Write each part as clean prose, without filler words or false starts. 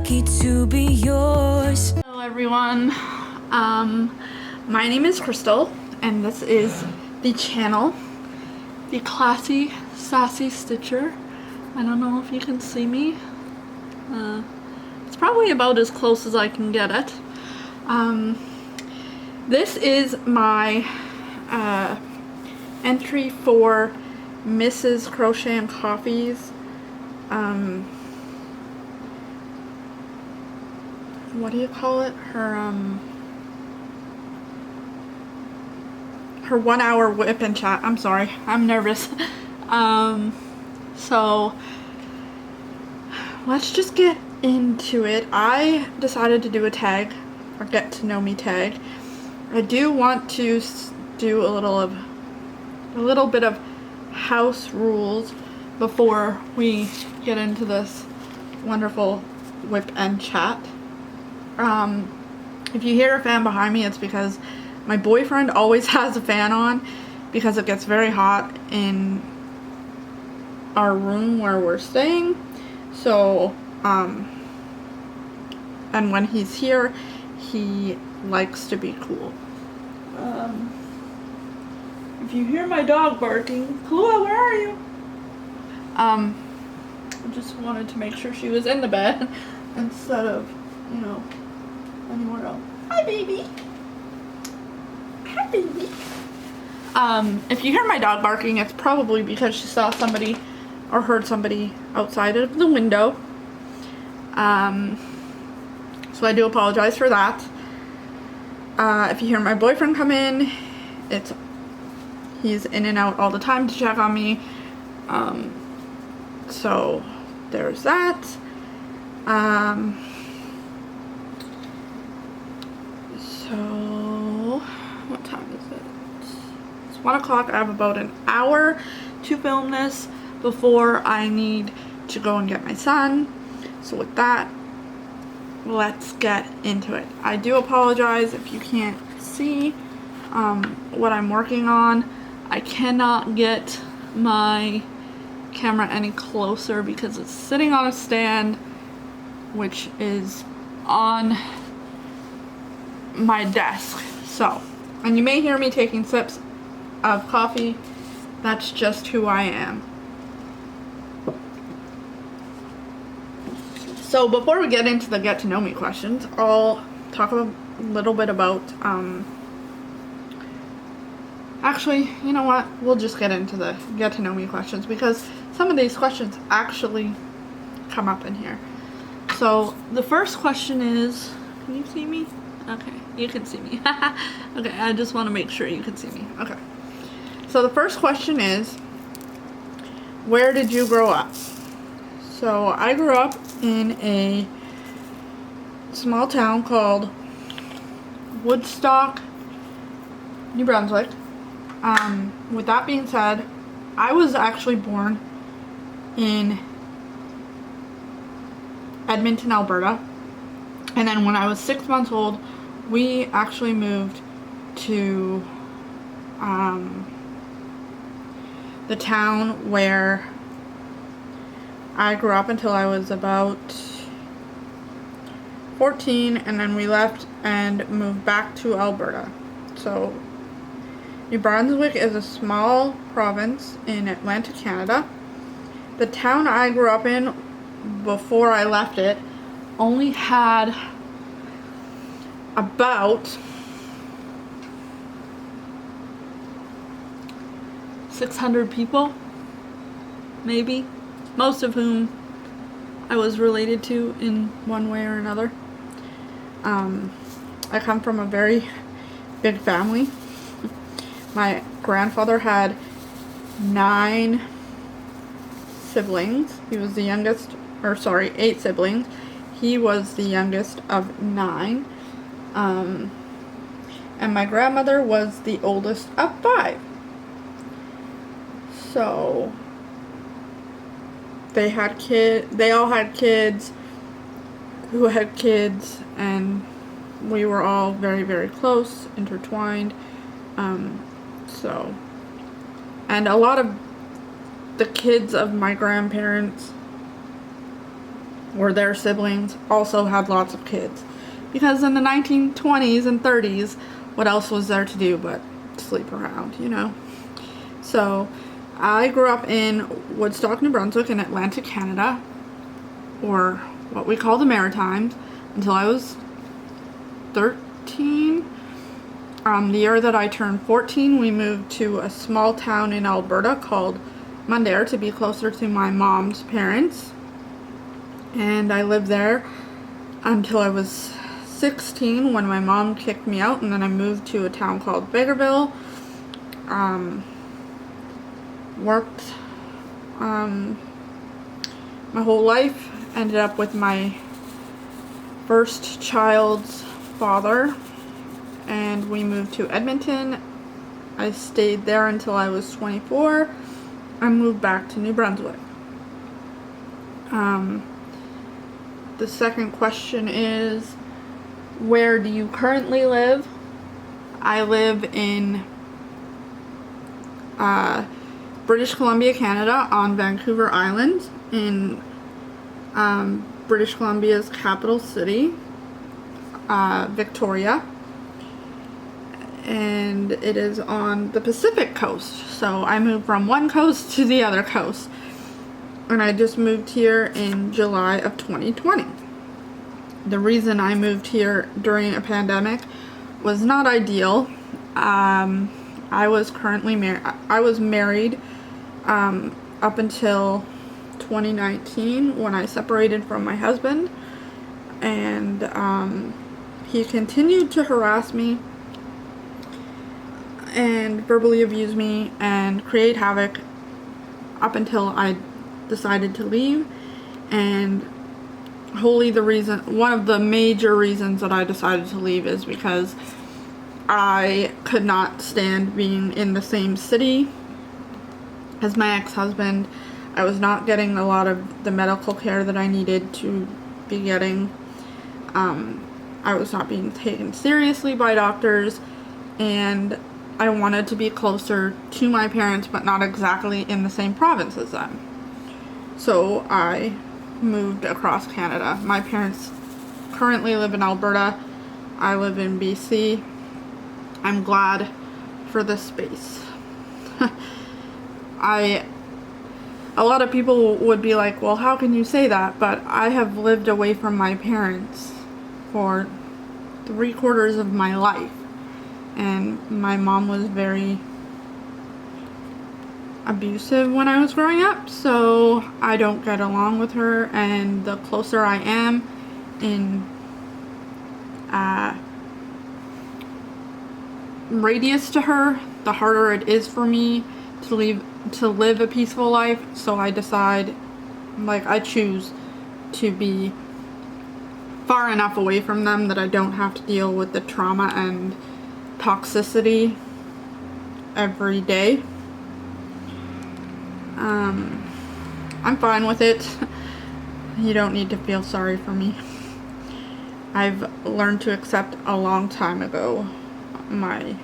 lucky to be yours. Hello everyone, my name is Krystal and this is the channel, the Classy Sassy Sitcher. I don't know if you can see me. It's probably about as close as I can get it. This is my entry for Mrs. Crochet and Coffee's what do you call it? Her 1 hour whip and chat. I'm sorry, I'm nervous. So let's just get into it. I decided to do a tag, or get to know me tag. I do want to do a little bit of house rules before we get into this wonderful whip and chat. If you hear a fan behind me, it's because my boyfriend always has a fan on because it gets very hot in our room where we're staying. So, and when he's here, he likes to be cool. If you hear my dog barking, Kahlua, where are you? I just wanted to make sure she was in the bed instead of, you know, anywhere else. Hi, baby. Hi, baby. If you hear my dog barking, it's probably because she saw somebody or heard somebody outside of the window. So I do apologize for that. If you hear my boyfriend come in, he's in and out all the time to check on me. So there's that. So what time is it? It's 1 o'clock. I have about an hour to film this before I need to go and get my son. So with that, let's get into it. I do apologize if you can't see what I'm working on. I cannot get my camera any closer because it's sitting on a stand, which is on my desk. So, and you may hear me taking sips of coffee. That's just who I am. So before we get into the get to know me questions, I'll talk a little bit about actually, you know what, we'll just get into the get to know me questions because some of these questions actually come up in here. So the first question is, can you see me? Okay, you can see me. Okay, I just want to make sure you can see me. Okay. So the first question is, where did you grow up? So I grew up in a small town called Woodstock, New Brunswick. With that being said, I was actually born in Edmonton, Alberta. And then when I was 6 months old, we actually moved to the town where I grew up until I was about 14, and then we left and moved back to Alberta. So New Brunswick is a small province in Atlantic Canada. The town I grew up in before I left it only had about 600 people, maybe, most of whom I was related to in one way or another. I come from a very big family. My grandfather had 9 siblings. He was the youngest, or sorry, 8 siblings. He was the youngest of 9. And my grandmother was the oldest of 5. So they all had kids who had kids, and we were all very, very close, intertwined. So, and a lot of the kids of my grandparents or their siblings also had lots of kids. Because in the 1920s and 30s, what else was there to do but sleep around, you know? So I grew up in Woodstock, New Brunswick in Atlantic Canada, or what we call the Maritimes, until I was 13. The year that I turned 14, we moved to a small town in Alberta called Mundare to be closer to my mom's parents. And I lived there until I was 16 when my mom kicked me out, and then I moved to a town called Bakerville. Worked my whole life. Ended up with my first child's father, and we moved to Edmonton. I stayed there until I was 24. I moved back to New Brunswick. The second question is, where do you currently live? I live in British Columbia, Canada, on Vancouver Island, in British Columbia's capital city, Victoria. And it is on the Pacific coast. So I moved from one coast to the other coast. And I just moved here in July of 2020. The reason I moved here during a pandemic was not ideal. I was currently married. I was married up until 2019 when I separated from my husband, and he continued to harass me and verbally abuse me and create havoc up until I decided to leave. And one of the major reasons that I decided to leave is because I could not stand being in the same city as my ex-husband. I was not getting a lot of the medical care that I needed to be getting. I was not being taken seriously by doctors, and I wanted to be closer to my parents, but not exactly in the same province as them. So I moved across Canada. My parents currently live in Alberta. I live in BC. I'm glad for this space. A lot of people would be like, well, how can you say that? But I have lived away from my parents for 3/4 of my life. And my mom was very abusive when I was growing up, so I don't get along with her. And the closer I am in radius to her, the harder it is for me to live a peaceful life. So I decide, I choose to be far enough away from them that I don't have to deal with the trauma and toxicity every day. I'm fine with it. You don't need to feel sorry for me. I've learned to accept a long time ago my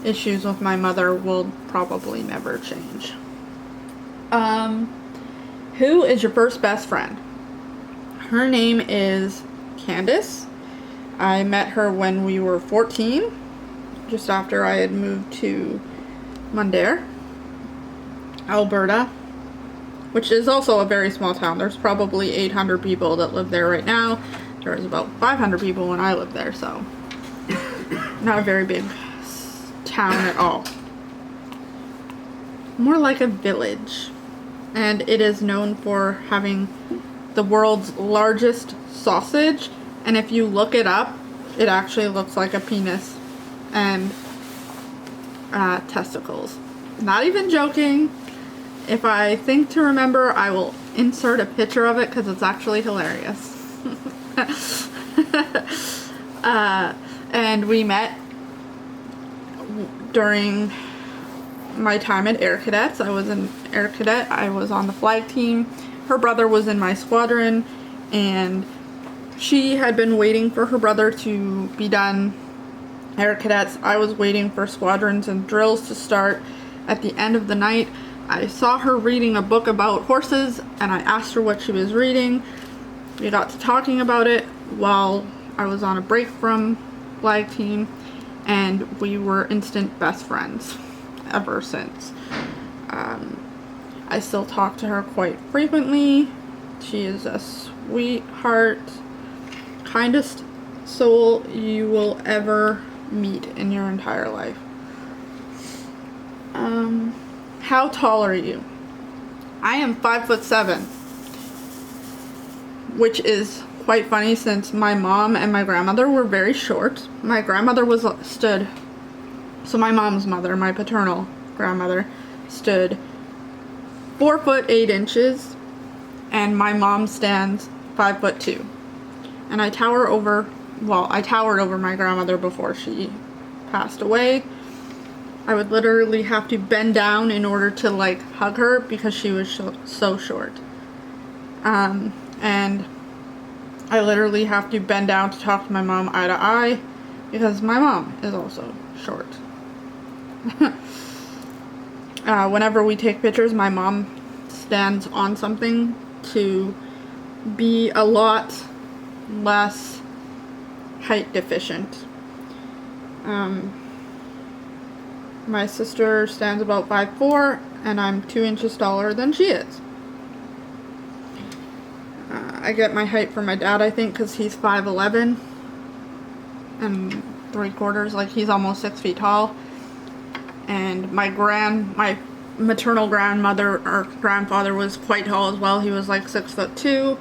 issues with my mother will probably never change. Who is your first best friend? Her name is Candace. I met her when we were 14, just after I had moved to Mundare, Alberta, which is also a very small town. There's probably 800 people that live there right now. There was about 500 people when I lived there, so not a very big town at all. More like a village. And it is known for having the world's largest sausage. And if you look it up, it actually looks like a penis and testicles. Not even joking. If I think to remember, I will insert a picture of it because it's actually hilarious. And we met during my time at Air Cadets. I was an Air Cadet. I was on the flag team. Her brother was in my squadron, and she had been waiting for her brother to be done Air Cadets. I was waiting for squadrons and drills to start at the end of the night. I saw her reading a book about horses, and I asked her what she was reading. We got to talking about it while I was on a break from flag team, and we were instant best friends ever since. I still talk to her quite frequently. She is a sweetheart, kindest soul you will ever meet in your entire life. How tall are you? I am 5'7", which is quite funny since my mom and my grandmother were very short. My grandmother so my mom's mother, my paternal grandmother, stood 4'8", and my mom stands 5'2". And I towered over my grandmother before she passed away. I would literally have to bend down in order to like hug her because she was so short. And I literally have to bend down to talk to my mom eye to eye because my mom is also short. Whenever we take pictures, my mom stands on something to be a lot less height deficient. My sister stands about 5'4", and I'm 2 inches taller than she is. I get my height from my dad, I think, because he's 5'11" and 3/4, like he's almost 6 feet tall. And my maternal grandmother or grandfather was quite tall as well. He was like 6'2".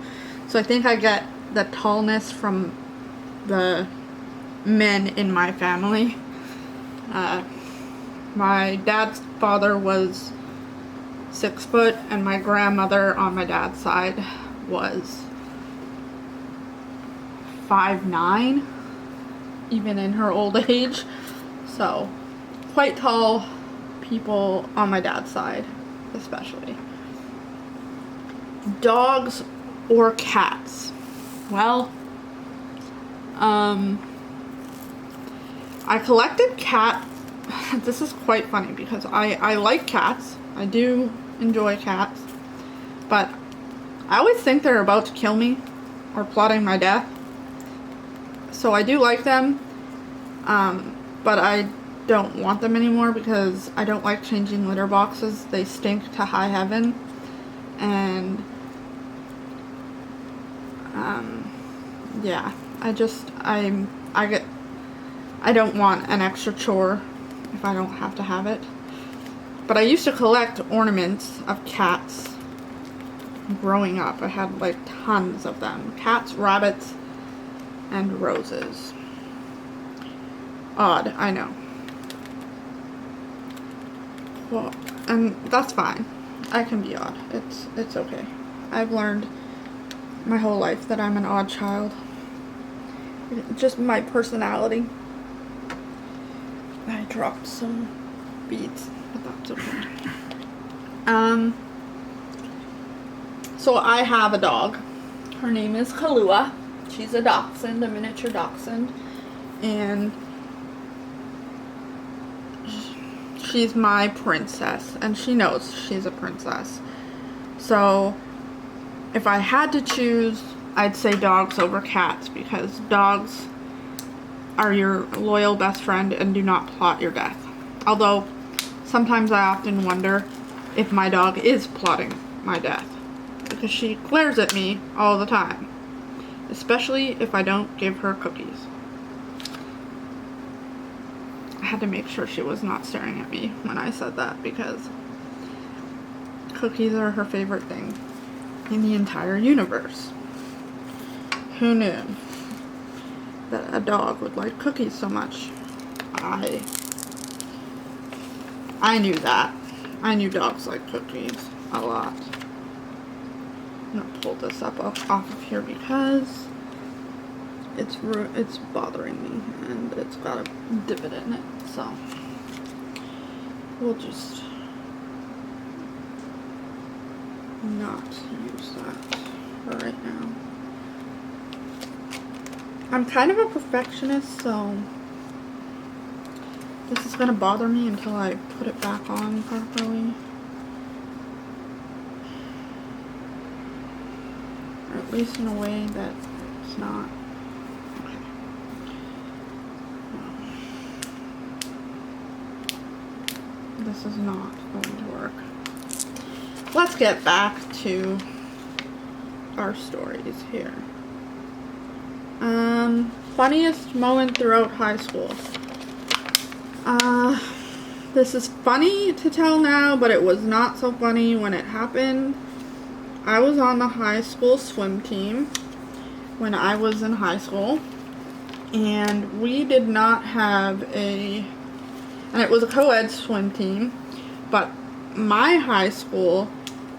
So I think I get the tallness from the men in my family. My dad's father was 6 foot, and my grandmother on my dad's side was 5'9", even in her old age. So quite tall people on my dad's side, especially. Dogs or cats? Well, I collected cat. This is quite funny because I like cats. I do enjoy cats, but I always think they're about to kill me or plotting my death. So I do like them, but I don't want them anymore because I don't like changing litter boxes. They stink to high heaven, and yeah, I don't want an extra chore if I don't have to have it. But I used to collect ornaments of cats growing up. I had like tons of them. Cats, rabbits, and roses. Odd, I know. Well, and that's fine. I can be odd. It's okay. I've learned my whole life that I'm an odd child. Just my personality. I dropped some beads, but that's okay. So I have a dog. Her name is Kahlua. She's a dachshund, a miniature dachshund, and she's my princess, and she knows she's a princess. So if I had to choose, I'd say dogs over cats, because dogs are your loyal best friend and do not plot your death. Although sometimes I often wonder if my dog is plotting my death, because she glares at me all the time, especially if I don't give her cookies. I had to make sure she was not staring at me when I said that, because cookies are her favorite thing in the entire universe. Who knew that a dog would like cookies so much? I knew that. I knew dogs like cookies a lot. I'm gonna pull this up off of here because it's bothering me, and it's got a divot in it, so we'll just not use that for right now. I'm kind of a perfectionist, so this is gonna bother me until I put it back on properly. Or at least in a way that it's not. This is not going to work. Let's get back to our stories here. Funniest moment throughout high school. This is funny to tell now, but it was not so funny when it happened. I was on the high school swim team when I was in high school, and we did not have and it was a co-ed swim team, but my high school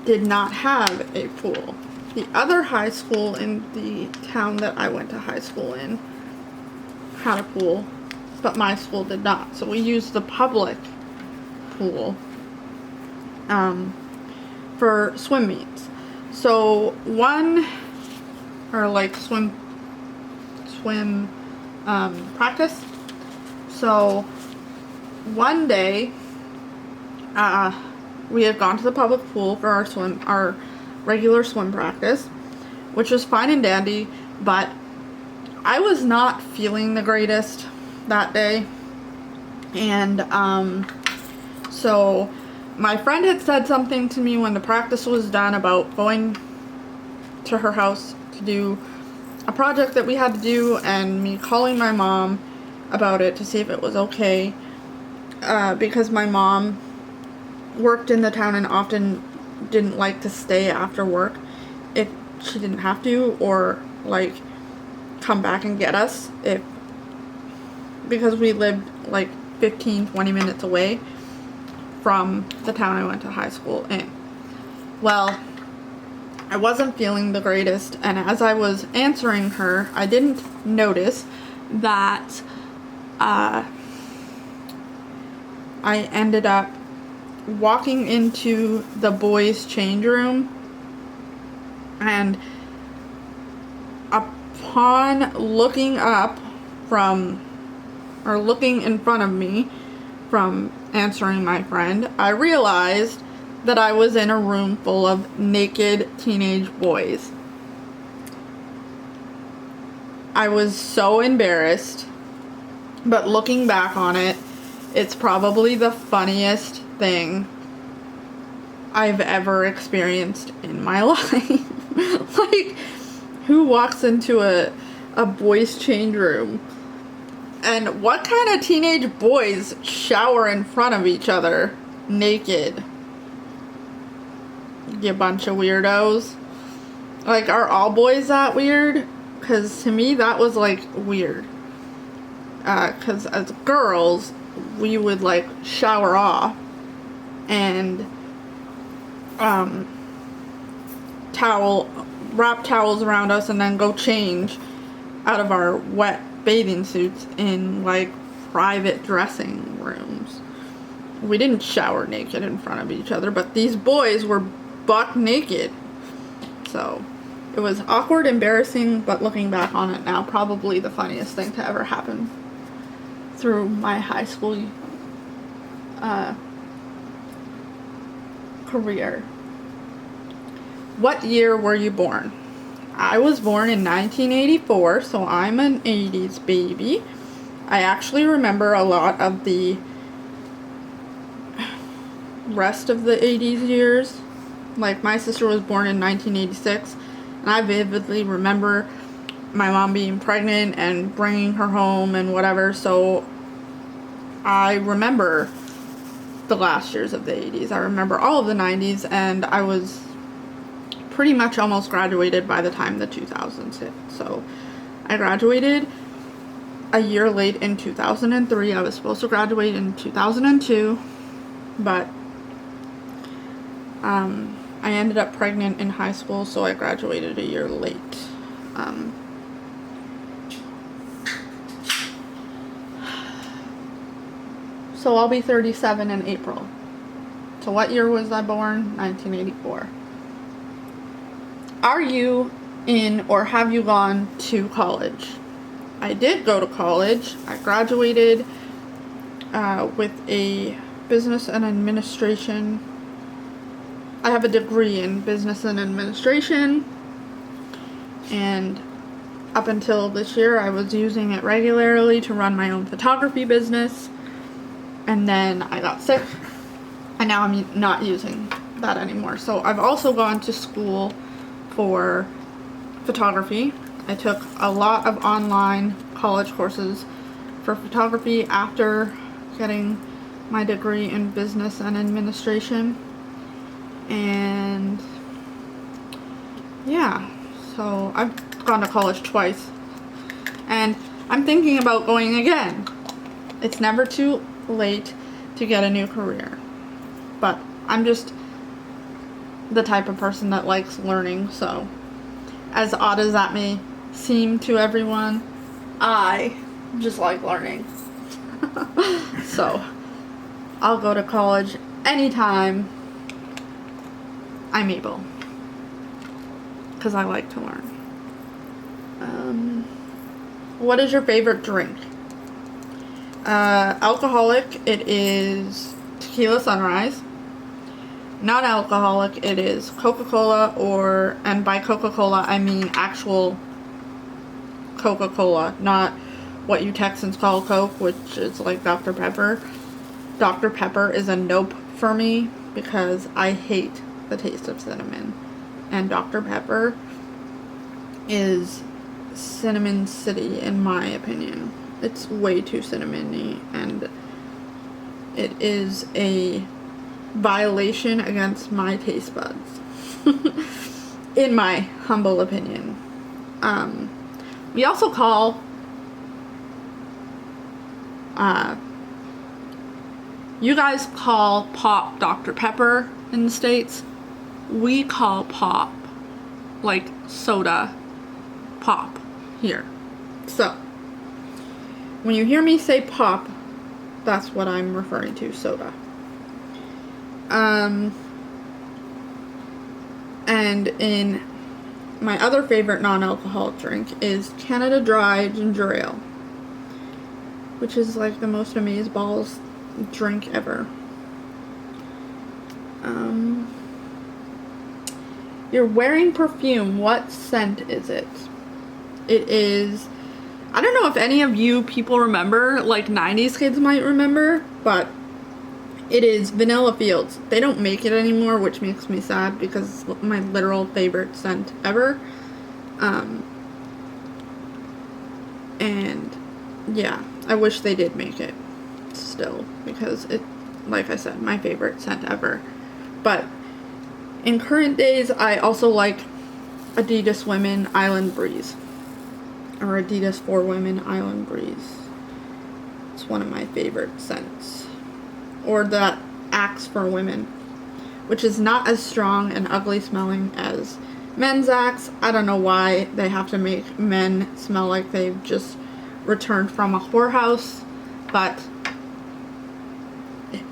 did not have a pool. The other high school in the town that I went to high school in had a pool, but my school did not. So we used the public pool for swim meets. So swim practice. So one day, we had gone to the public pool for our regular swim practice, which was fine and dandy, but I was not feeling the greatest that day. And so my friend had said something to me when the practice was done about going to her house to do a project that we had to do, and me calling my mom about it to see if it was okay, because my mom worked in the town and often didn't like to stay after work if she didn't have to, or like come back and get us because we lived like 15-20 minutes away from the town I went to high school in. Well, I wasn't feeling the greatest, and as I was answering her, I didn't notice that I ended up walking into the boys' change room, and upon looking looking in front of me from answering my friend, I realized that I was in a room full of naked teenage boys. I was so embarrassed, but looking back on it, it's probably the funniest thing I've ever experienced in my life. Like, who walks into a boys' change room? And what kind of teenage boys shower in front of each other naked? You bunch of weirdos. Like, are all boys that weird? Because to me, that was, like, weird. Because as girls, we would, like, shower off and wrap towels around us and then go change out of our wet bathing suits in, like, private dressing rooms. We didn't shower naked in front of each other, but these boys were buck naked. So it was awkward, embarrassing, but looking back on it now, probably the funniest thing to ever happen through my high school career. What year were you born? I was born in 1984, so I'm an 80s baby. I actually remember a lot of the rest of the 80s years. Like, my sister was born in 1986, and I vividly remember my mom being pregnant and bringing her home and whatever, so I remember the last years of the 80s. I remember all of the 90s, and I was pretty much almost graduated by the time the 2000s hit. So I graduated a year late in 2003. I was supposed to graduate in 2002, but I ended up pregnant in high school, so I graduated a year late. So I'll be 37 in April. So what year was I born? 1984. Are you in or have you gone to college? I did go to college. I graduated with a business and administration. I have a degree in business and administration. And up until this year, I was using it regularly to run my own photography business. And then I got sick, and now I'm not using that anymore. So I've also gone to school for photography. I took a lot of online college courses for photography after getting my degree in business and administration. And yeah, so I've gone to college twice, and I'm thinking about going again. It's never too late to get a new career, but I'm just the type of person that likes learning. So as odd as that may seem to everyone, I just like learning. So I'll go to college anytime I'm able, because I like to learn. What is your favorite drink? Alcoholic, it is Tequila Sunrise. Non-alcoholic, it is Coca-Cola, and by Coca-Cola I mean actual Coca-Cola, not what you Texans call Coke, which is like Dr. Pepper. Dr. Pepper is a nope for me because I hate the taste of cinnamon, and Dr. Pepper is Cinnamon City in my opinion. It's way too cinnamony, and it is a violation against my taste buds in my humble opinion. We also call you guys call pop Dr. Pepper in the States. We call pop, like soda, pop here. So when you hear me say pop, that's what I'm referring to, soda. And in my other favorite non-alcoholic drink is Canada Dry Ginger Ale, which is like the most amazeballs drink ever. You're wearing perfume. What scent is it? It is, I don't know if any of you people remember, like 90s kids might remember, but it is Vanilla Fields. They don't make it anymore, which makes me sad because it's my literal favorite scent ever. And yeah, I wish they did make it still, because it, like I said, my favorite scent ever. But in current days, I also like Adidas Women Island Breeze, or Adidas for Women Island Breeze. It's one of my favorite scents. Or the Axe for Women, which is not as strong and ugly smelling as men's Axe. I don't know why they have to make men smell like they've just returned from a whorehouse, but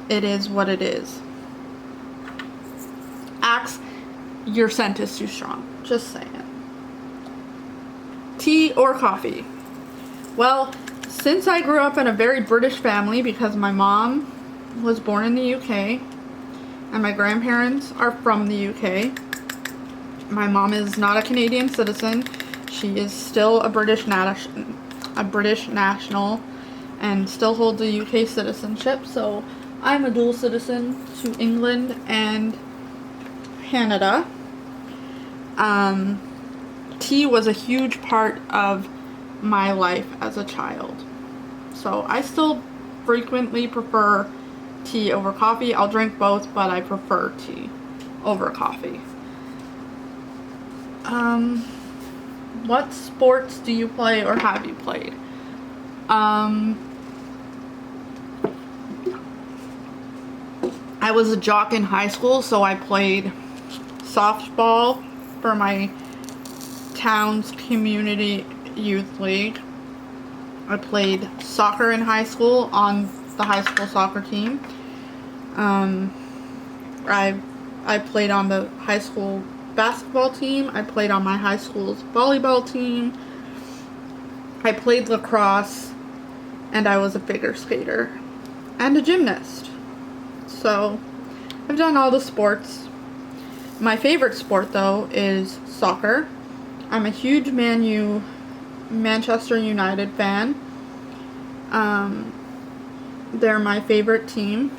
it is what it is. Axe, your scent is too strong. Just saying. Tea or coffee? Well, since I grew up in a very British family, because my mom was born in the UK and my grandparents are from the UK. My mom is not a Canadian citizen. She is still a British national and still holds a UK citizenship. So I'm a dual citizen to England and Canada. Tea was a huge part of my life as a child. So I still frequently prefer tea over coffee. I'll drink both, but I prefer tea over coffee. What sports do you play or have you played? I was a jock in high school, so I played softball for my town's community youth league. I played soccer in high school on the high school soccer team. I played on the high school basketball team. I played on my high school's volleyball team. I played lacrosse, and I was a figure skater and a gymnast. So I've done all the sports. My favorite sport though is soccer. I'm a huge Manchester United fan. They're my favorite team.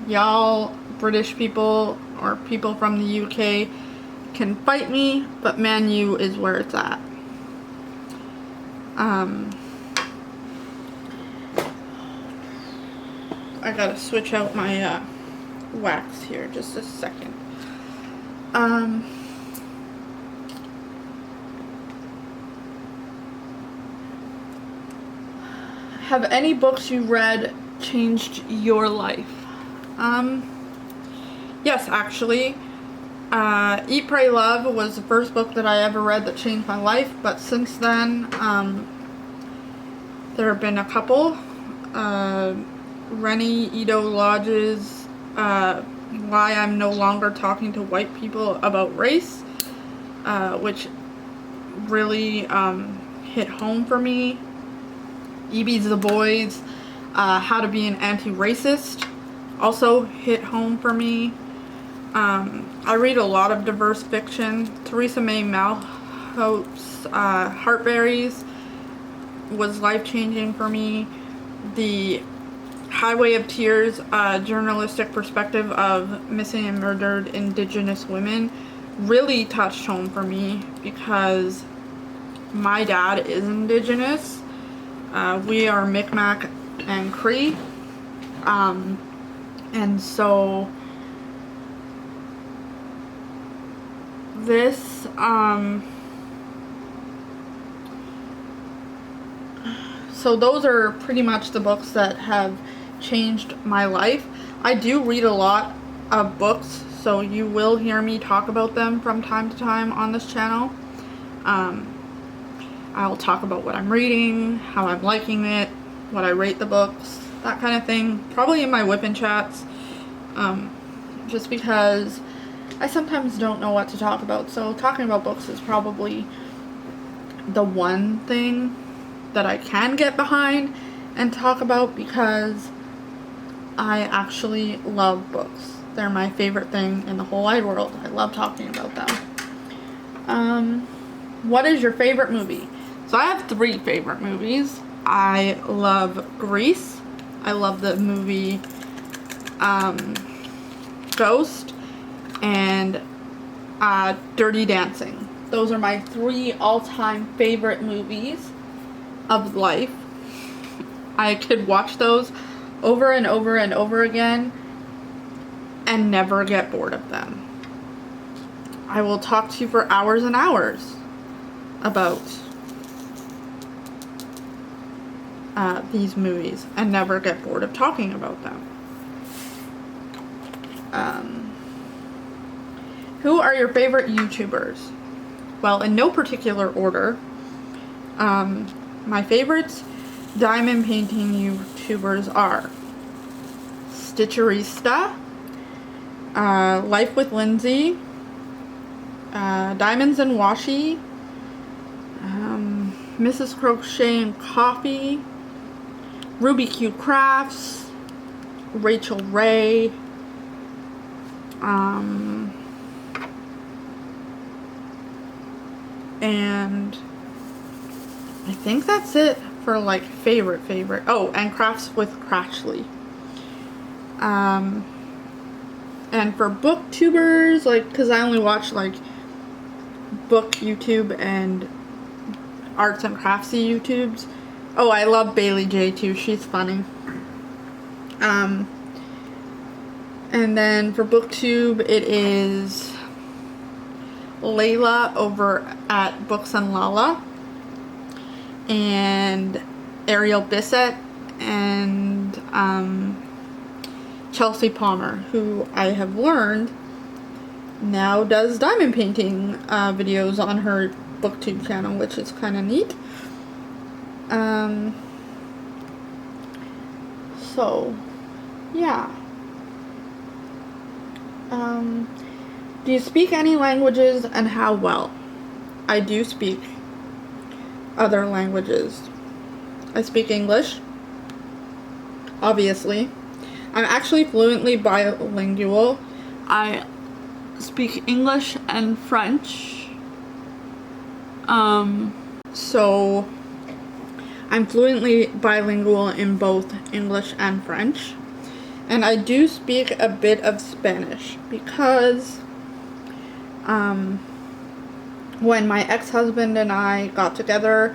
Y'all British people or people from the UK can fight me, but Man U is where it's at. I gotta switch out my wax here just a second. Have any books you read changed your life? Yes, actually. Eat, Pray, Love was the first book that I ever read that changed my life, but since then, there have been a couple. Rennie Edo Lodge's Why I'm No Longer Talking to White People About Race, which really hit home for me. E.B. Du Bois, How to Be an Anti-Racist, also hit home for me. I read a lot of diverse fiction. Theresa May Malhope's Heartberries was life-changing for me. The Highway of Tears, journalistic perspective of missing and murdered Indigenous women, really touched home for me because my dad is Indigenous. We are Micmac and Cree. And so this, so those are pretty much the books that have changed my life. I do read a lot of books, so you will hear me talk about them from time to time on this channel. I'll talk about what I'm reading, how I'm liking it, what I rate the books, that kind of thing. Probably in my Whip and Chats, just because I sometimes don't know what to talk about. So talking about books is probably the one thing that I can get behind and talk about because I actually love books. They're my favorite thing in the whole wide world. I love talking about them. What is your favorite movie? So I have 3 favorite movies. I love Grease. I love the movie Ghost and Dirty Dancing. Those are my 3 all-time favorite movies of life. I could watch those over and over and over again and never get bored of them. I will talk to you for hours and hours about these movies and never get bored of talking about them. Who are your favorite YouTubers? Well, in no particular order. My favorites diamond painting YouTubers are Stitcherista, Life with Lindsay, Diamonds and Washi, Mrs. Crochet and Coffee, Ruby Q Crafts, Rachel Ray, and I think that's it for like favorite. Oh, and Crafts with Cratchley. And for booktubers, like, cause I only watch like book YouTube and arts and craftsy YouTubes. Oh, I love Bailey J too. She's funny. And then for booktube, it is Layla over at Books and Lala, and Ariel Bissett, and Chelsea Palmer, who I have learned now does diamond painting videos on her booktube channel, which is kind of neat. So yeah. Do you speak any languages, and how well? I do speak other languages. I speak English, obviously. I'm actually fluently bilingual. I speak English and French. So I'm fluently bilingual in both English and French. And I do speak a bit of Spanish because when my ex-husband and I got together,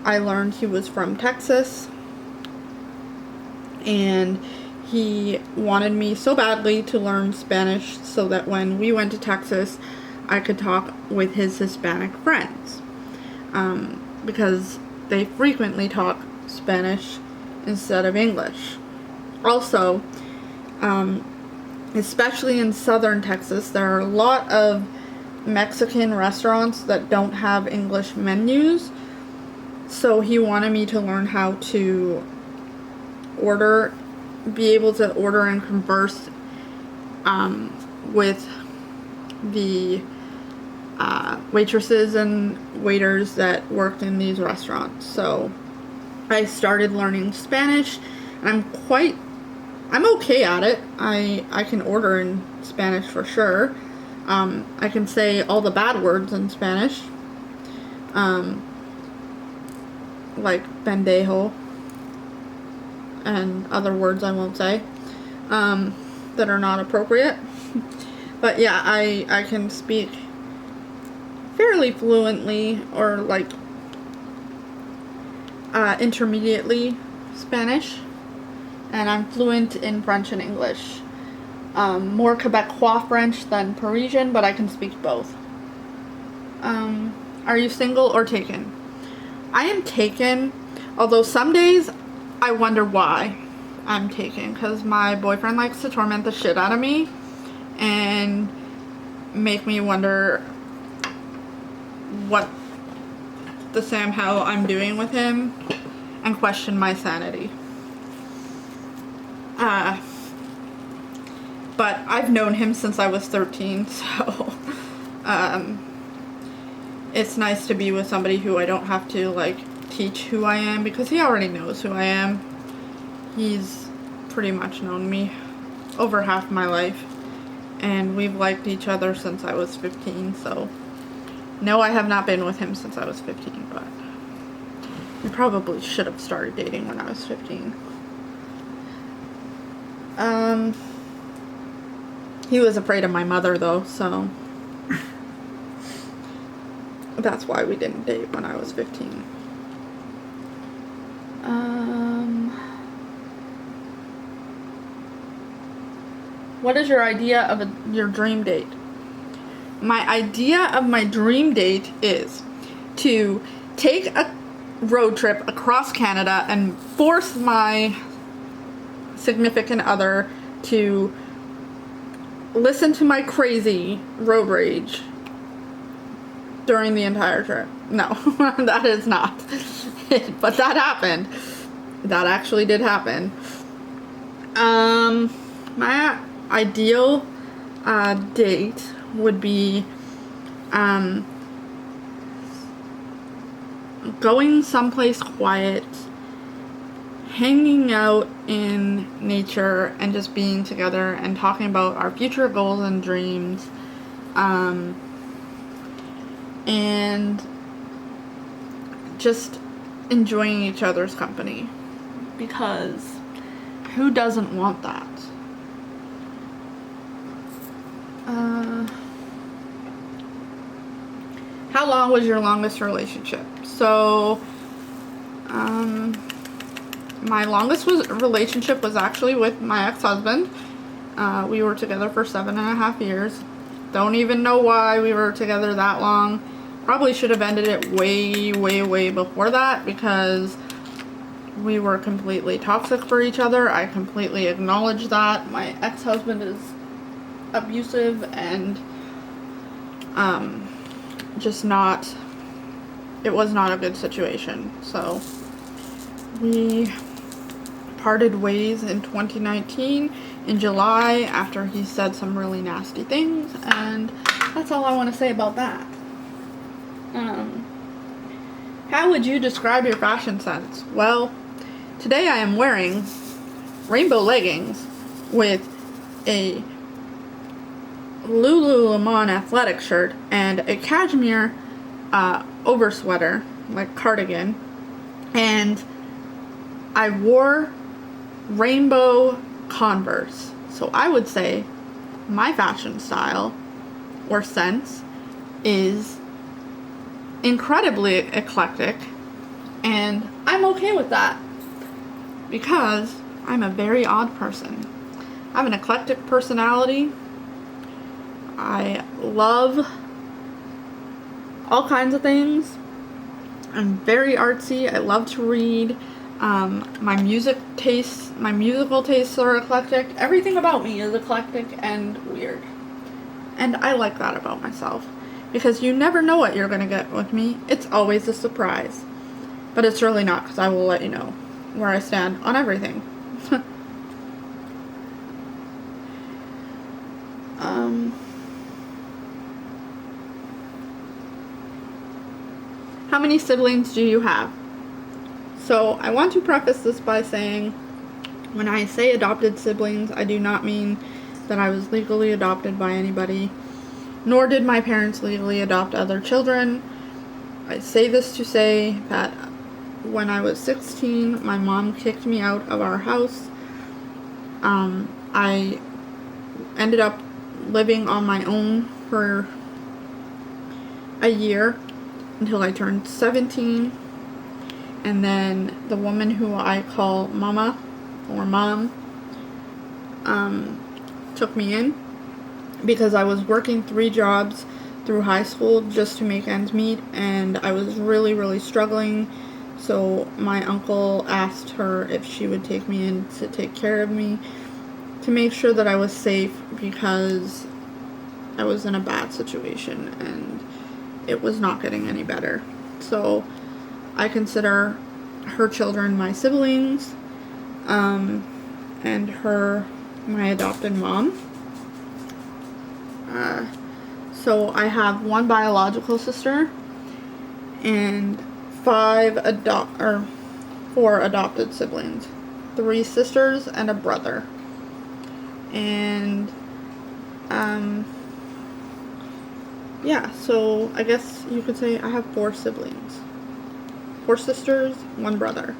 I learned he was from Texas. And he wanted me so badly to learn Spanish so that when we went to Texas, I could talk with his Hispanic friends. Because they frequently talk Spanish instead of English. Also, especially in southern Texas, there are a lot of Mexican restaurants that don't have English menus. So he wanted me to learn how to be able to order and converse with the waitresses and waiters that worked in these restaurants. So I started learning Spanish, and I'm okay at it. I can order in Spanish for sure. I can say all the bad words in Spanish, like pendejo and other words I won't say, that are not appropriate. But yeah, I can speak fairly fluently, or like intermediately Spanish, and I'm fluent in French and English. More Quebecois French than Parisian, but I can speak both. Are you single or taken? I am taken, although some days I wonder why I'm taken, because my boyfriend likes to torment the shit out of me and make me wonder what the Sam hell I'm doing with him and question my sanity. But I've known him since I was 13, so it's nice to be with somebody who I don't have to like teach who I am, because he already knows who I am. He's pretty much known me over half my life, and we've liked each other since I was 15, so no, I have not been with him since I was 15, but we probably should have started dating when I was 15. He was afraid of my mother though, so that's why we didn't date when I was 15. What is your idea of your dream date? My idea of my dream date is to take a road trip across Canada and force my significant other to listen to my crazy road rage during the entire trip. No, that is not. But that happened. That actually did happen. My ideal date would be going someplace quiet, hanging out in nature, and just being together and talking about our future goals and dreams, and just enjoying each other's company, because who doesn't want that? How long was your longest relationship? So, my longest relationship was actually with my ex-husband. We were together for 7.5 years. Don't even know why we were together that long. Probably should have ended it way, way, way before that, because we were completely toxic for each other. I completely acknowledge that. My ex-husband is abusive and just not, it was not a good situation. So we parted ways in 2019 in July after he said some really nasty things, and that's all I want to say about that. How would you describe your fashion sense? Well, today I am wearing rainbow leggings with a Lululemon athletic shirt and a cashmere over sweater, like cardigan, and I wore rainbow Converse. So I would say my fashion style or sense is incredibly eclectic, and I'm okay with that because I'm a very odd person. I have an eclectic personality. I love all kinds of things. I'm very artsy. I love to read. My musical tastes are eclectic. Everything about me is eclectic and weird. And I like that about myself. Because you never know what you're going to get with me. It's always a surprise. But it's really not, because I will let you know where I stand on everything. How many siblings do you have? So I want to preface this by saying, when I say adopted siblings, I do not mean that I was legally adopted by anybody, nor did my parents legally adopt other children. I say this to say that when I was 16, my mom kicked me out of our house. I ended up living on my own for a year until I turned 17. And then the woman who I call Mama or Mom took me in because I was working 3 jobs through high school just to make ends meet, and I was really, really struggling. So my uncle asked her if she would take me in to take care of me, to make sure that I was safe, because I was in a bad situation and it was not getting any better. So I consider her children my siblings, and her my adopted mom. So I have 1 biological sister and 4 adopted siblings, 3 sisters and a brother. And yeah, so I guess you could say I have 4 siblings. 4 sisters, 1 brother.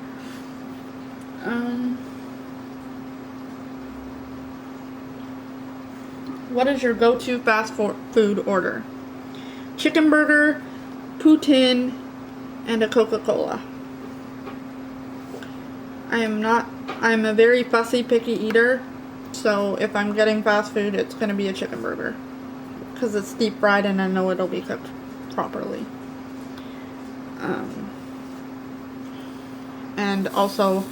What is your go-to fast food order? Chicken burger, poutine, and a Coca-Cola. I'm a very fussy, picky eater, so if I'm getting fast food, it's going to be a chicken burger, because it's deep fried and I know it'll be cooked properly. And also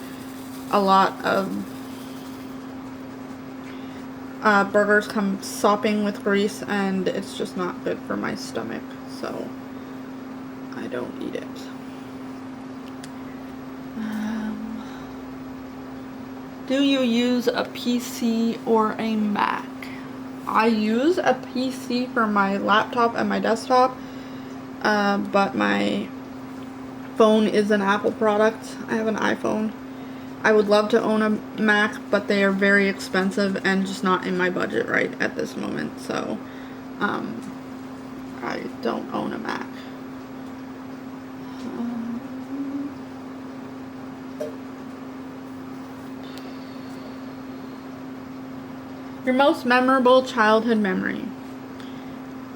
a lot of burgers come sopping with grease, and it's just not good for my stomach, so I don't eat it. Do you use a PC or a Mac? I use a PC for my laptop and my desktop, but my phone is an Apple product. I have an iPhone. I would love to own a Mac, but they are very expensive and just not in my budget right at this moment, so I don't own a Mac. Your most memorable childhood memory?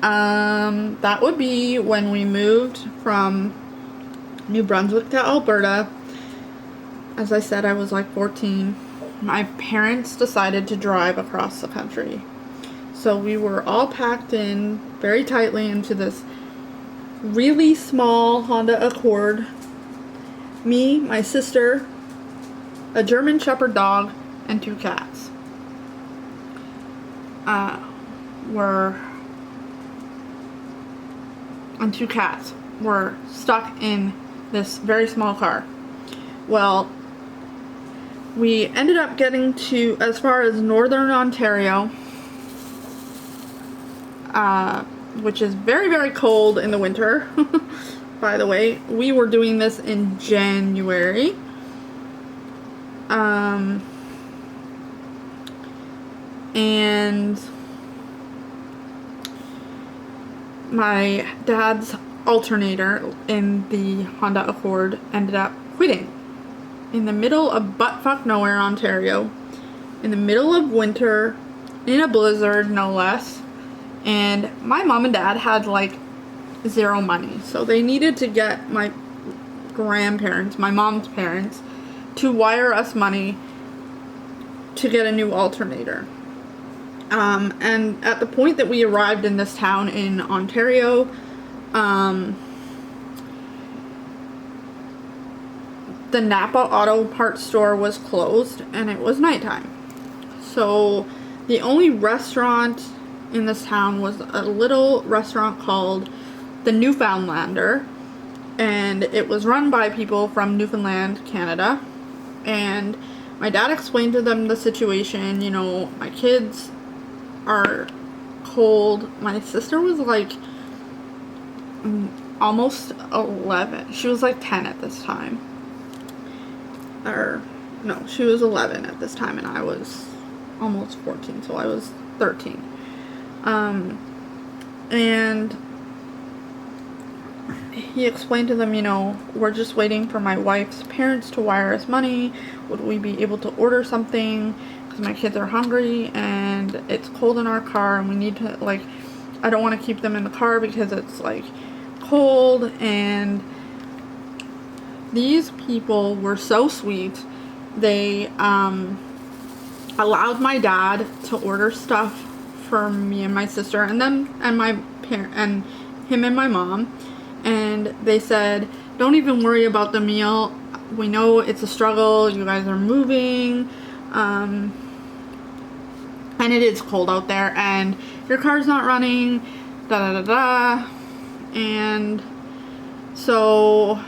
That would be when we moved from New Brunswick to Alberta. As I said, I was like 14. My parents decided to drive across the country. So we were all packed in very tightly into this really small Honda Accord. Me, my sister, a German Shepherd dog, and 2 cats. And 2 cats were stuck in this very small car. Well, we ended up getting to as far as northern Ontario, which is very, very cold in the winter. By the way, we were doing this in January. And my dad's alternator in the Honda Accord ended up quitting in the middle of buttfuck nowhere, Ontario, in the middle of winter, in a blizzard, no less. And my mom and dad had like zero money, so they needed to get my grandparents, my mom's parents, to wire us money to get a new alternator. And at the point that we arrived in this town in Ontario, the Napa Auto Parts store was closed and it was nighttime. So the only restaurant in this town was a little restaurant called the Newfoundlander, and it was run by people from Newfoundland, Canada. And my dad explained to them the situation. You know, my kids are cold. My sister was like almost 11. She was like 10 at this time. Or no, she was 11 at this time, and I was almost 14, so I was 13. And he explained to them, you know, we're just waiting for my wife's parents to wire us money. Would we be able to order something? Because my kids are hungry and it's cold in our car, and we need to, like, I don't want to keep them in the car because it's like cold. And these people were so sweet. They allowed my dad to order stuff for me and my sister and them and my parent and him and my mom. And they said, don't even worry about the meal. We know it's a struggle. You guys are moving. And it is cold out there. And your car's not running. Da da da da. And so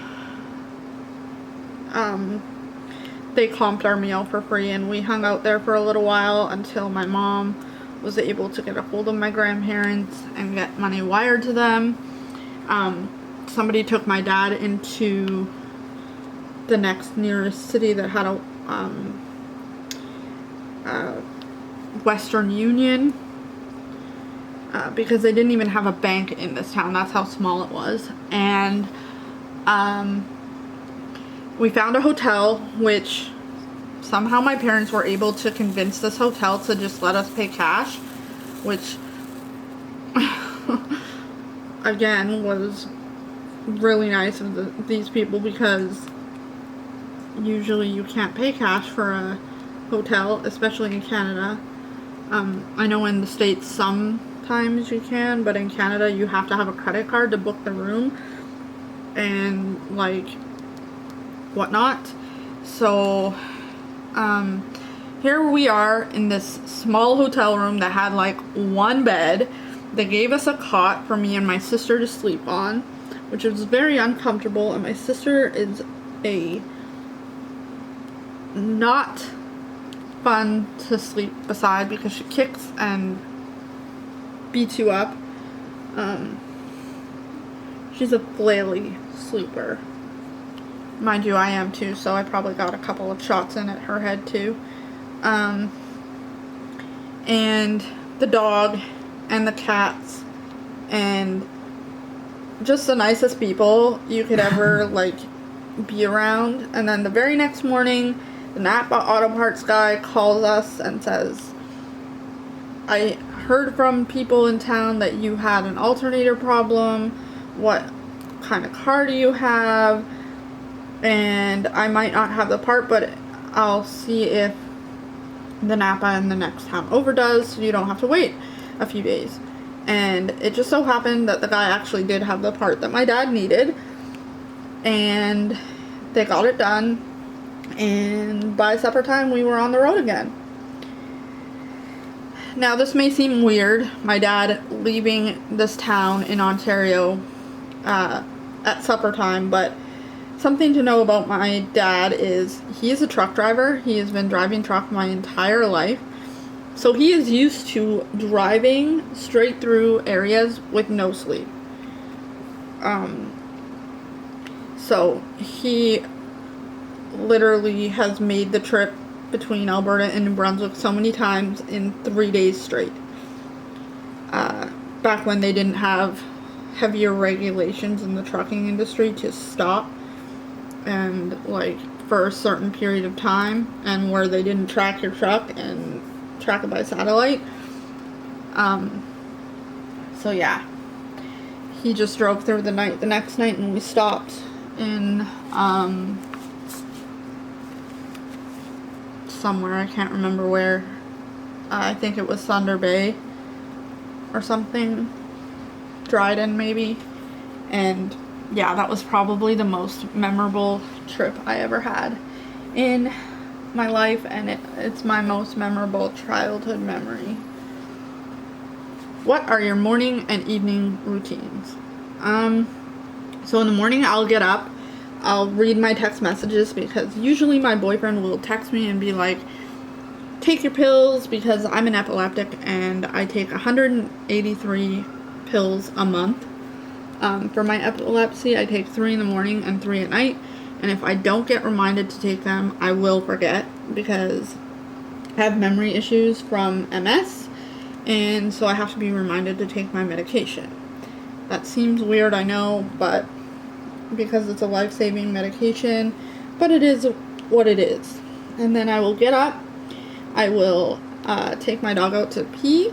they comped our meal for free. And we hung out there for a little while until my mom was able to get a hold of my grandparents and get money wired to them. Somebody took my dad into the next nearest city that had a Western Union, because they didn't even have a bank in this town. That's how small it was. And we found a hotel, which somehow my parents were able to convince this hotel to just let us pay cash, which again was really nice of these people, because usually you can't pay cash for a hotel, especially in Canada. I know in the States sometimes you can, but in Canada you have to have a credit card to book the room and like whatnot. So here we are in this small hotel room that had like one bed. They gave us a cot for me and my sister to sleep on, which was very uncomfortable. And my sister is a not fun to sleep beside because she kicks and beats you up. She's a flaily sleeper. Mind you, I am too, so I probably got a couple of shots in at her head too. And the dog and the cats and just the nicest people you could ever like be around. And then the very next morning, the Napa Auto Parts guy calls us and says, I heard from people in town that you had an alternator problem. What kind of car do you have? And I might not have the part, but I'll see if the Napa in the next town over does, so you don't have to wait a few days. And it just so happened that the guy actually did have the part that my dad needed, and they got it done, and by supper time we were on the road again. Now this may seem weird, my dad leaving this town in Ontario at supper time, but something to know about my dad is he is a truck driver. He has been driving truck my entire life. So he is used to driving straight through areas with no sleep. So he literally has made the trip between Alberta and New Brunswick so many times in 3 days straight. Back when they didn't have heavier regulations in the trucking industry to stop and like for a certain period of time, and where they didn't track your truck and track it by satellite. So yeah, he just drove through the next night, and we stopped in somewhere, I can't remember where. I think it was Thunder Bay or something, Dryden maybe. And yeah, that was probably the most memorable trip I ever had in my life, and it's my most memorable childhood memory. What are your morning and evening routines? So in the morning I'll get up, I'll read my text messages, because usually my boyfriend will text me and be like, take your pills, because I'm an epileptic and I take 183 pills a month. For my epilepsy, I take 3 in the morning and 3 at night, and if I don't get reminded to take them, I will forget, because I have memory issues from MS, and so I have to be reminded to take my medication. That seems weird, I know, but because it's a life-saving medication, but it is what it is. And then I will get up, I will take my dog out to pee,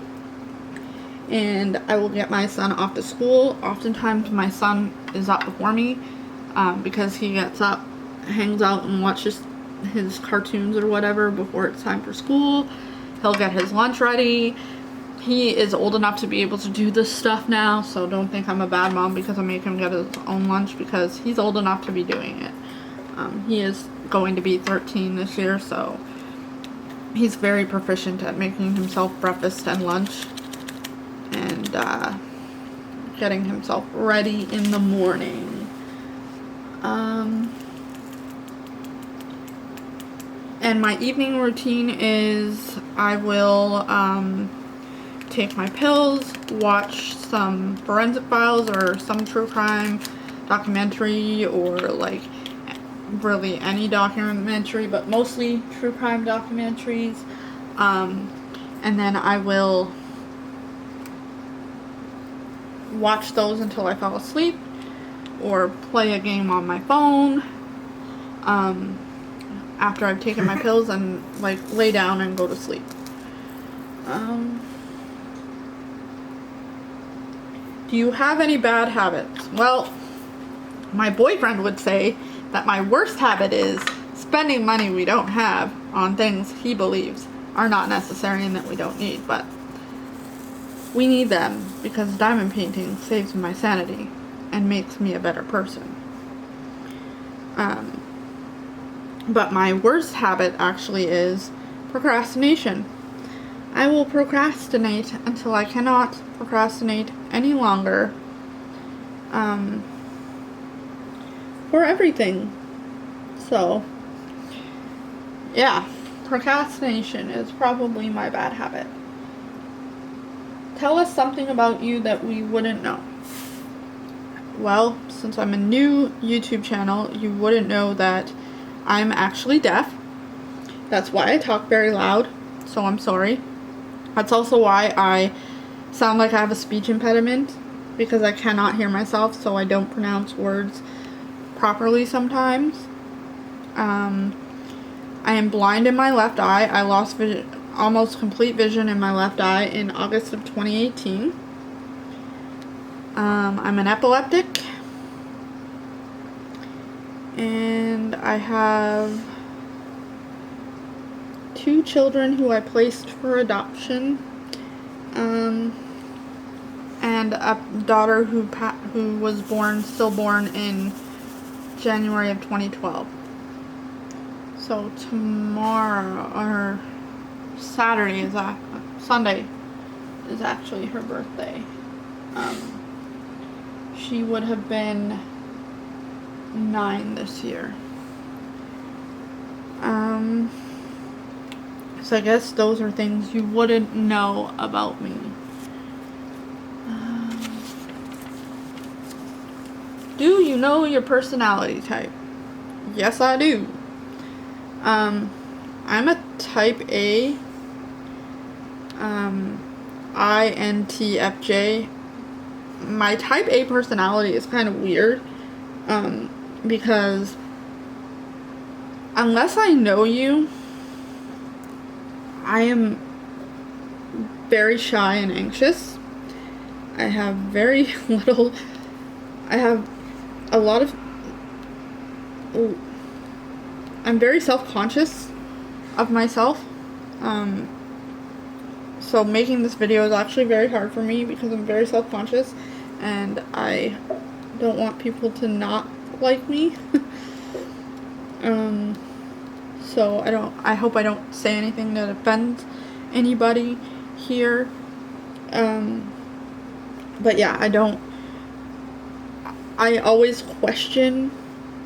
and I will get my son off to school. Oftentimes my son is up before me, because he gets up, hangs out, and watches his cartoons or whatever before it's time for school. He'll get his lunch ready. He is old enough to be able to do this stuff now, so don't think I'm a bad mom because I make him get his own lunch, because he's old enough to be doing it. He is going to be 13 this year, so he's very proficient at making himself breakfast and lunch, and getting himself ready in the morning. And my evening routine is I will take my pills, watch some forensic files or some true crime documentary, or like really any documentary, but mostly true crime documentaries. And then I will watch those until I fall asleep, or play a game on my phone after I've taken my pills, and like lay down and go to sleep. Do you have any bad habits? Well, my boyfriend would say that my worst habit is spending money we don't have on things he believes are not necessary and that we don't need, but we need them because diamond painting saves my sanity and makes me a better person. But my worst habit actually is procrastination. I will procrastinate until I cannot procrastinate any longer, for everything. So, yeah, procrastination is probably my bad habit. Tell us something about you that we wouldn't know. Well, since I'm a new YouTube channel, you wouldn't know that I'm actually deaf. That's why I talk very loud, so I'm sorry. That's also why I sound like I have a speech impediment, because I cannot hear myself, so I don't pronounce words properly sometimes. I am blind in my left eye. I lost almost complete vision in my left eye in August of 2018. I'm an epileptic, and I have 2 children who I placed for adoption, and a daughter who was stillborn in January of 2012. So tomorrow, or Sunday is actually her birthday. She would have been 9 this year. So I guess those are things you wouldn't know about me. Do you know your personality type? Yes, I do. I'm a type A, INTFJ, my type A personality is kind of weird, because unless I know you, I am very shy and anxious. I have very little, I have a lot of, I'm very self-conscious of myself. So making this video is actually very hard for me because I'm very self-conscious and I don't want people to not like me. So I hope I don't say anything that offends anybody here. But yeah, I always question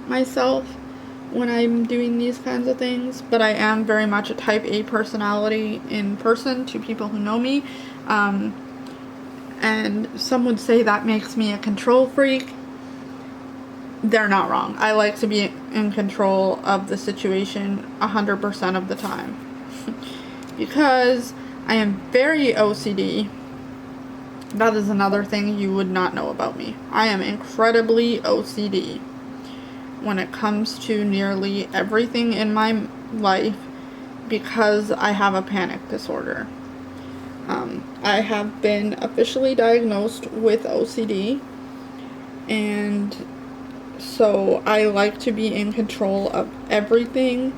myself when I'm doing these kinds of things, but I am very much a type A personality in person to people who know me. And some would say that makes me a control freak. They're not wrong. I like to be in control of the situation 100% of the time. Because I am very OCD. That is another thing you would not know about me. I am incredibly OCD when it comes to nearly everything in my life because I have a panic disorder. I have been officially diagnosed with OCD, and so I like to be in control of everything,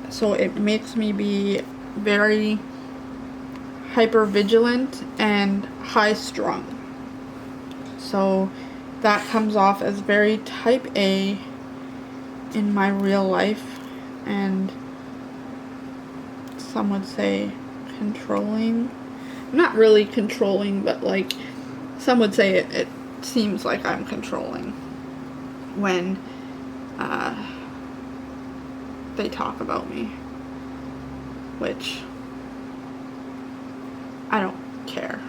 so it makes me be very hypervigilant and high-strung. So that comes off as very type A in my real life, and some would say controlling. Not really controlling, but like some would say it seems like I'm controlling when they talk about me, which I don't care.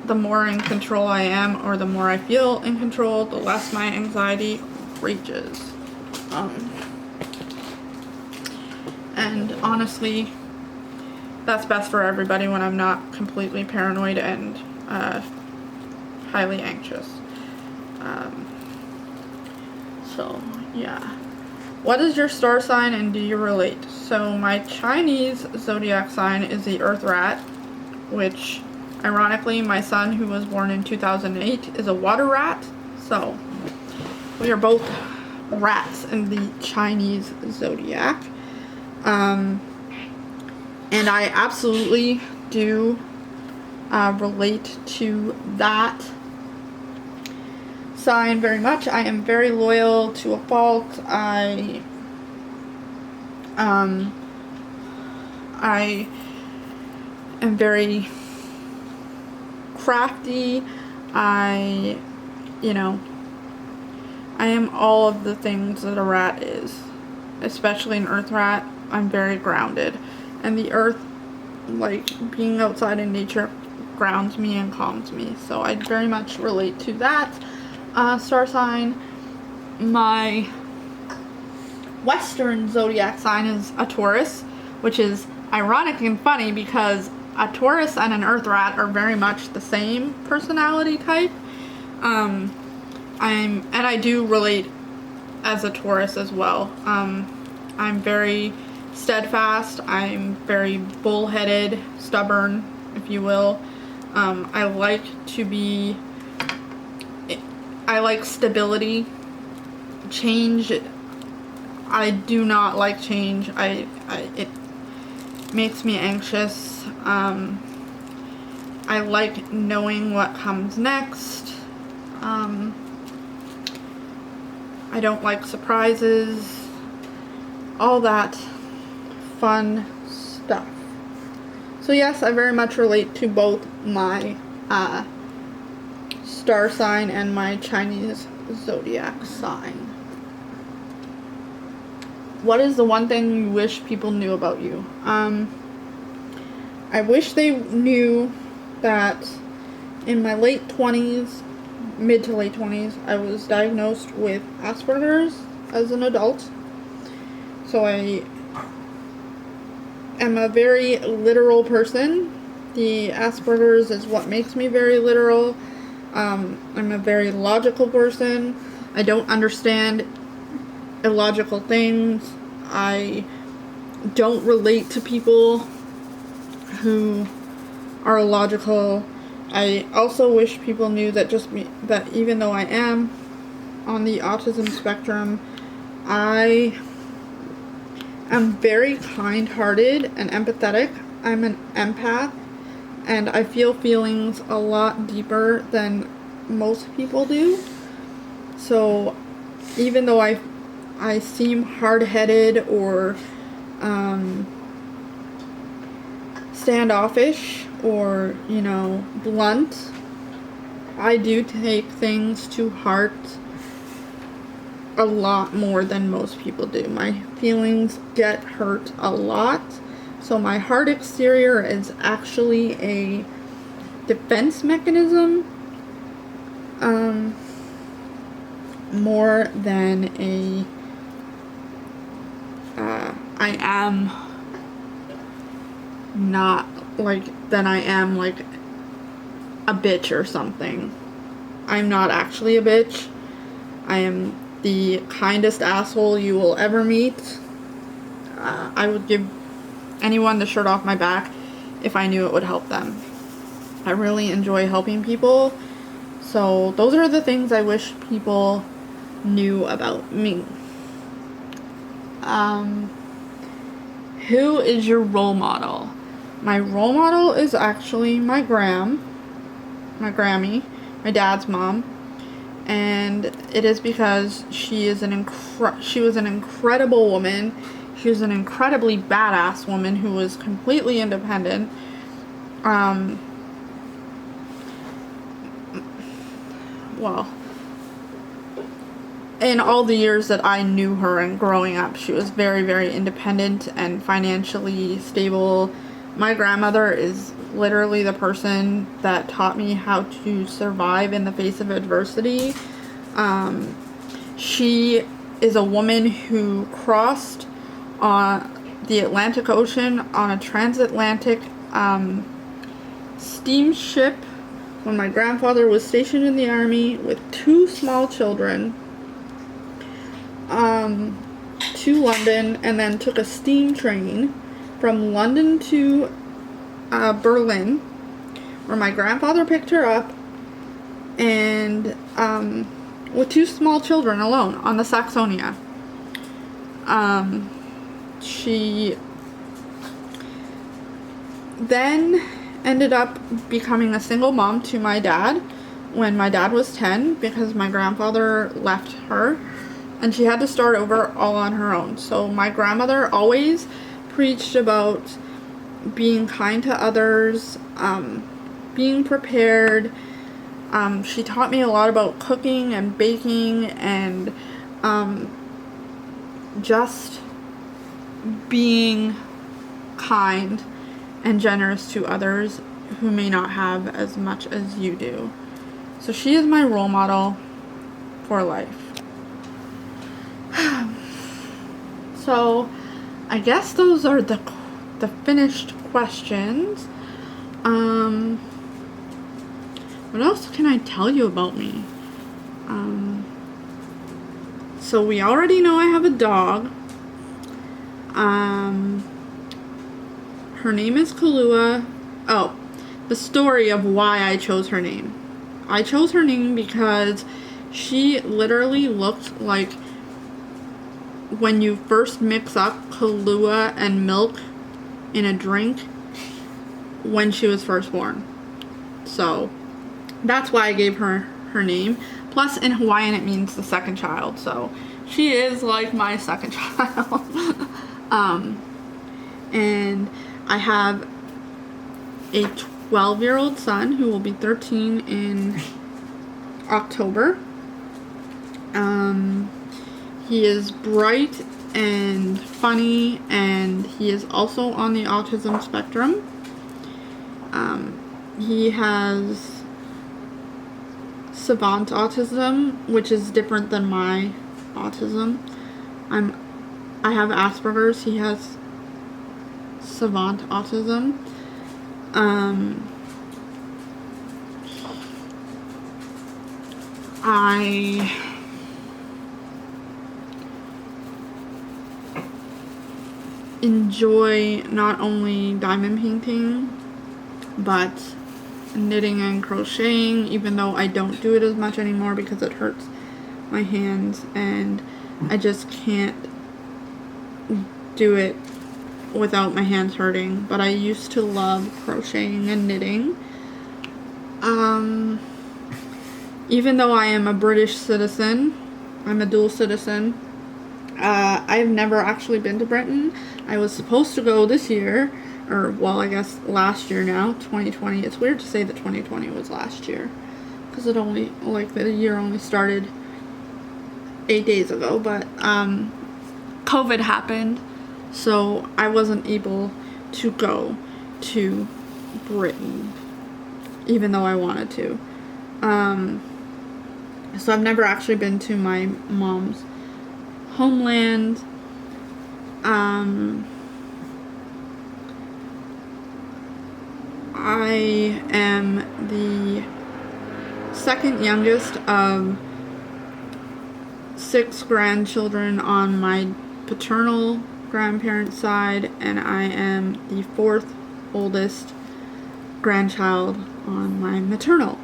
The more in control I am, or the more I feel in control, the less my anxiety reaches. And honestly, that's best for everybody when I'm not completely paranoid and highly anxious. So yeah. What is your star sign and do you relate? So my Chinese zodiac sign is the Earth Rat, which ironically my son, who was born in 2008, is a water rat. So we are both rats in the Chinese zodiac. And I absolutely do relate to that sign very much. I am very loyal to a fault. I am very crafty. I am all of the things that a rat is, especially an earth rat. I'm very grounded, and the earth, like being outside in nature, grounds me and calms me. So I very much relate to that star sign. My Western zodiac sign is a Taurus, which is ironic and funny because a Taurus and an earth rat are very much the same personality type. I do relate as a Taurus as well. I'm very steadfast. I'm very bullheaded, stubborn, if you will. I like stability. Change, I do not like change. It makes me anxious. I like knowing what comes next. I don't like surprises. All that fun stuff. So yes, I very much relate to both my star sign and my Chinese zodiac sign. What is the one thing you wish people knew about you? I wish they knew that in my late 20s, mid to late 20s, I was diagnosed with Asperger's as an adult. So I am a very literal person. the Asperger's is what makes me very literal. I'm a very logical person. I don't understand illogical things. I don't relate to people who are illogical. I also wish people knew that that even though I am on the autism spectrum, I am very kind-hearted and empathetic. I'm an empath, and I feel feelings a lot deeper than most people do. So even though I seem hard-headed or standoffish or, blunt, I do take things to heart a lot more than most people do. My feelings get hurt a lot. So my hard exterior is actually a defense mechanism, more than I am not than I am like a bitch or something. I'm not actually a bitch. I am the kindest asshole you will ever meet. I would give anyone the shirt off my back if I knew it would help them. I really enjoy helping people. So those are the things I wish people knew about me. Who is your role model? My role model is actually my Grammy, my dad's mom. And it is because she was an incredible woman. She was an incredibly badass woman who was completely independent. Well, in all the years that I knew her and growing up, she was very, very independent and financially stable. My grandmother is literally the person that taught me how to survive in the face of adversity. She is a woman who crossed the Atlantic Ocean on a transatlantic steamship when my grandfather was stationed in the army with 2 small children, to London, and then took a steam train from London to Berlin, where my grandfather picked her up, and with 2 small children alone on the Saxonia. She then ended up becoming a single mom to my dad when my dad was 10 because my grandfather left her, and she had to start over all on her own. So my grandmother always preached about being kind to others, being prepared. She taught me a lot about cooking and baking and just being kind and generous to others who may not have as much as you do. So she is my role model for life. So I guess those are the finished questions. What else can I tell you about me? So we already know I have a dog. Her name is Kahlua. Oh, the story of why I chose her name. I chose her name because she literally looked like when you first mix up Kahlua and milk in a drink when she was first born. So that's why I gave her her name. Plus in Hawaiian it means the second child. So she is like my second child. And I have a 12-year-old son who will be 13 in October. He is bright and funny, and he is also on the autism spectrum. He has savant autism, which is different than my autism. I have Asperger's. He has savant autism. I enjoy not only diamond painting, but knitting and crocheting, even though I don't do it as much anymore because it hurts my hands and I just can't do it without my hands hurting. But I used to love crocheting and knitting. Even though I am a British citizen, I'm a dual citizen, I've never actually been to Britain. I was supposed to go this year, or well, I guess last year now, 2020. It's weird to say that 2020 was last year, because it only, like, the year only started 8 days ago, but COVID happened, so I wasn't able to go to Britain, even though I wanted to. So I've never actually been to my mom's homeland. I am the second youngest of 6 grandchildren on my paternal grandparents' side, and I am the 4th oldest grandchild on my maternal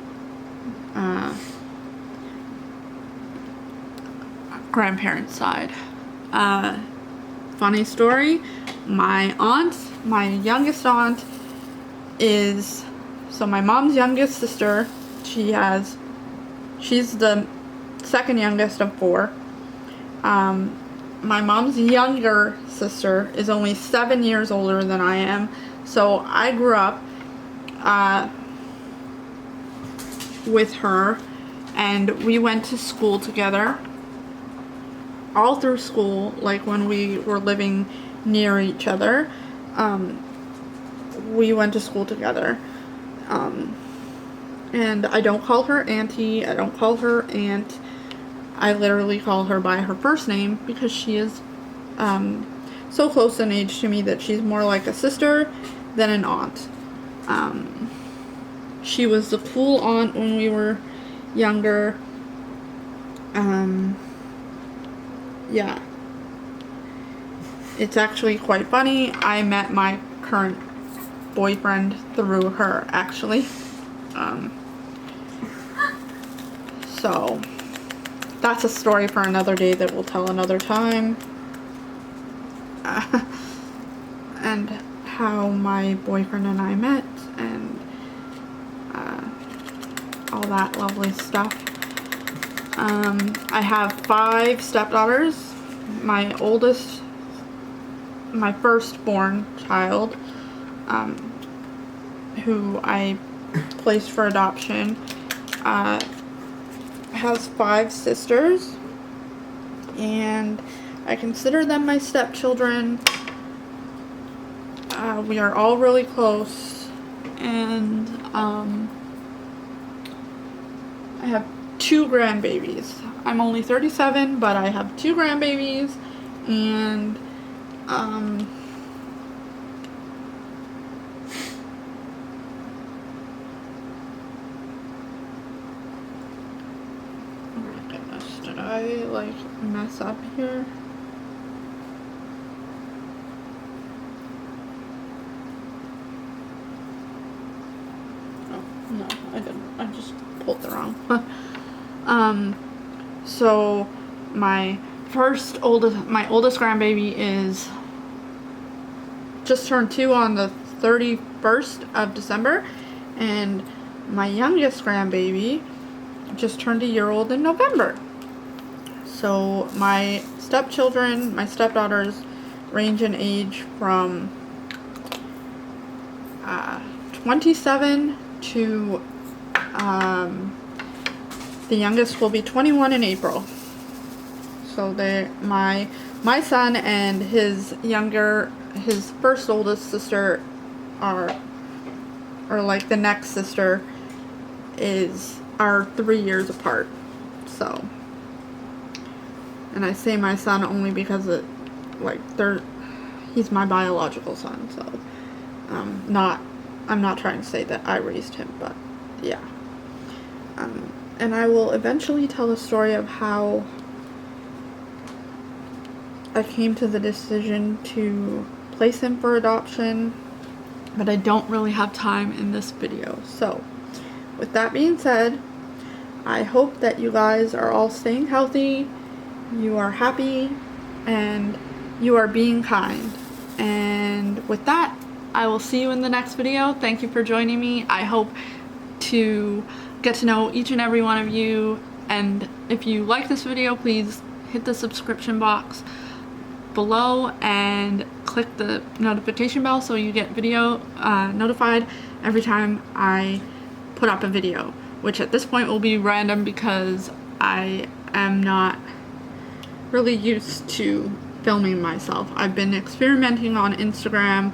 grandparents' side. Funny story, my youngest aunt is, so my mom's youngest sister, she's the second youngest of 4. My mom's younger sister is only 7 years older than I am, so I grew up with her, and we went to school together all through school, like when we were living near each other. We went to school together. And I don't call her auntie, I don't call her aunt. I literally call her by her first name because she is so close in age to me that she's more like a sister than an aunt. She was the cool aunt when we were younger. Yeah. It's actually quite funny. I met my current boyfriend through her, actually. So that's a story for another day that we'll tell another time. And how my boyfriend and I met, and all that lovely stuff. I have 5 stepdaughters. My oldest, my firstborn child, who I placed for adoption, has 5 sisters, and I consider them my stepchildren. We are all really close, and I have 2 grandbabies. I'm only 37, but I have 2 grandbabies, and oh my goodness, did I like mess up here? Oh, no, I didn't. I just pulled the wrong one. So my oldest grandbaby is just turned 2 on the 31st of December, and my youngest grandbaby just turned a year old in November. So my stepchildren, my stepdaughters, range in age from 27 to the youngest will be 21 in April. So my son and his first oldest sister are like the next sister are 3 years apart. So, and I say my son only because he's my biological son, so not I'm not trying to say that I raised him, but yeah. And I will eventually tell the story of how I came to the decision to place him for adoption, but I don't really have time in this video. So, with that being said, I hope that you guys are all staying healthy, you are happy, and you are being kind. And with that, I will see you in the next video. Thank you for joining me. I hope to get to know each and every one of you. And if you like this video, please hit the subscription box below and click the notification bell so you get video notified every time I put up a video, which at this point will be random because I am not really used to filming myself. I've been experimenting on Instagram,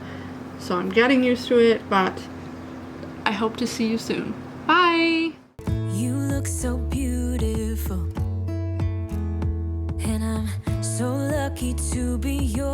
so I'm getting used to it, but I hope to see you soon. Bye! You look so beautiful, and I'm so lucky to be yours.